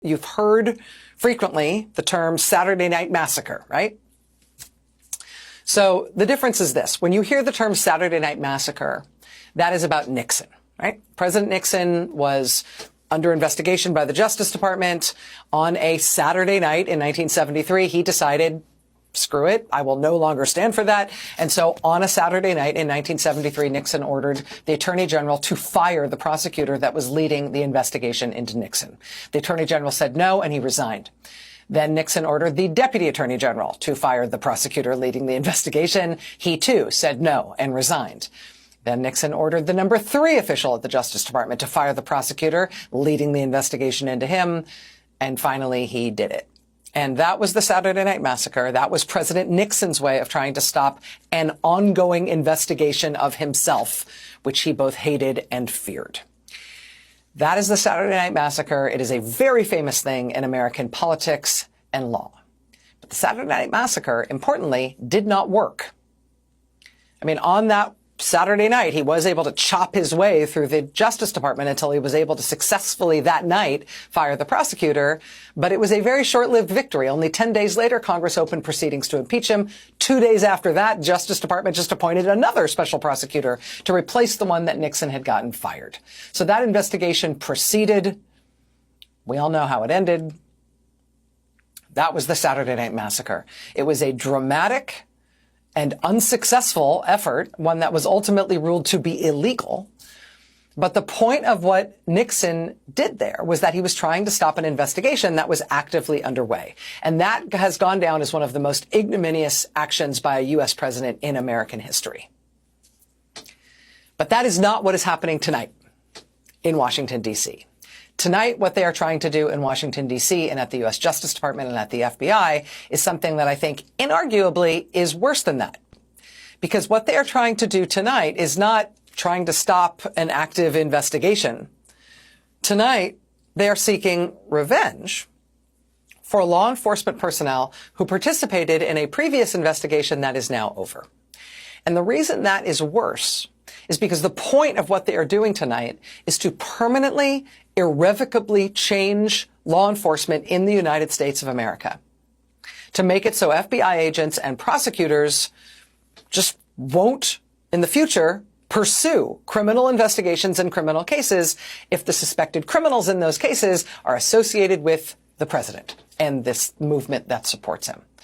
You've heard frequently the term Saturday Night Massacre, right? So the difference is this. When you hear the term Saturday Night Massacre, that is about Nixon, right? President Nixon was under investigation by the Justice Department. On a Saturday night in 1973, he decided, screw it, I will no longer stand for that. And so on a Saturday night in 1973, Nixon ordered the Attorney General to fire the prosecutor that was leading the investigation into Nixon. The Attorney General said no, and he resigned. Then Nixon ordered the Deputy Attorney General to fire the prosecutor leading the investigation. He too said no and resigned. Then Nixon ordered the number 3 official at the Justice Department to fire the prosecutor leading the investigation into him. And finally, he did it. And that was the Saturday Night Massacre. That was President Nixon's way of trying to stop an ongoing investigation of himself, which he both hated and feared. That is the Saturday Night Massacre. It is a very famous thing in American politics and law. But the Saturday Night Massacre, importantly, did not work. I mean, on that Saturday night, he was able to chop his way through the Justice Department until he was able to successfully that night fire the prosecutor. But it was a very short-lived victory. Only 10 days later, Congress opened proceedings to impeach him. 2 days after that, Justice Department just appointed another special prosecutor to replace the one that Nixon had gotten fired. So that investigation proceeded. We all know how it ended. That was the Saturday Night Massacre. It was a dramatic and unsuccessful effort, one that was ultimately ruled to be illegal. But the point of what Nixon did there was that he was trying to stop an investigation that was actively underway. And that has gone down as one of the most ignominious actions by a U.S. president in American history. But that is not what is happening tonight in Washington, D.C. Tonight, what they are trying to do in Washington, D.C. and at the U.S. Justice Department and at the FBI is something that I think inarguably is worse than that. Because what they are trying to do tonight is not trying to stop an active investigation. Tonight, they are seeking revenge for law enforcement personnel who participated in a previous investigation that is now over. And the reason that is worse is because the point of what they are doing tonight is to permanently, irrevocably change law enforcement in the United States of America. To make it so FBI agents and prosecutors just won't, in the future, pursue criminal investigations and criminal cases if the suspected criminals in those cases are associated with the president and this movement that supports him.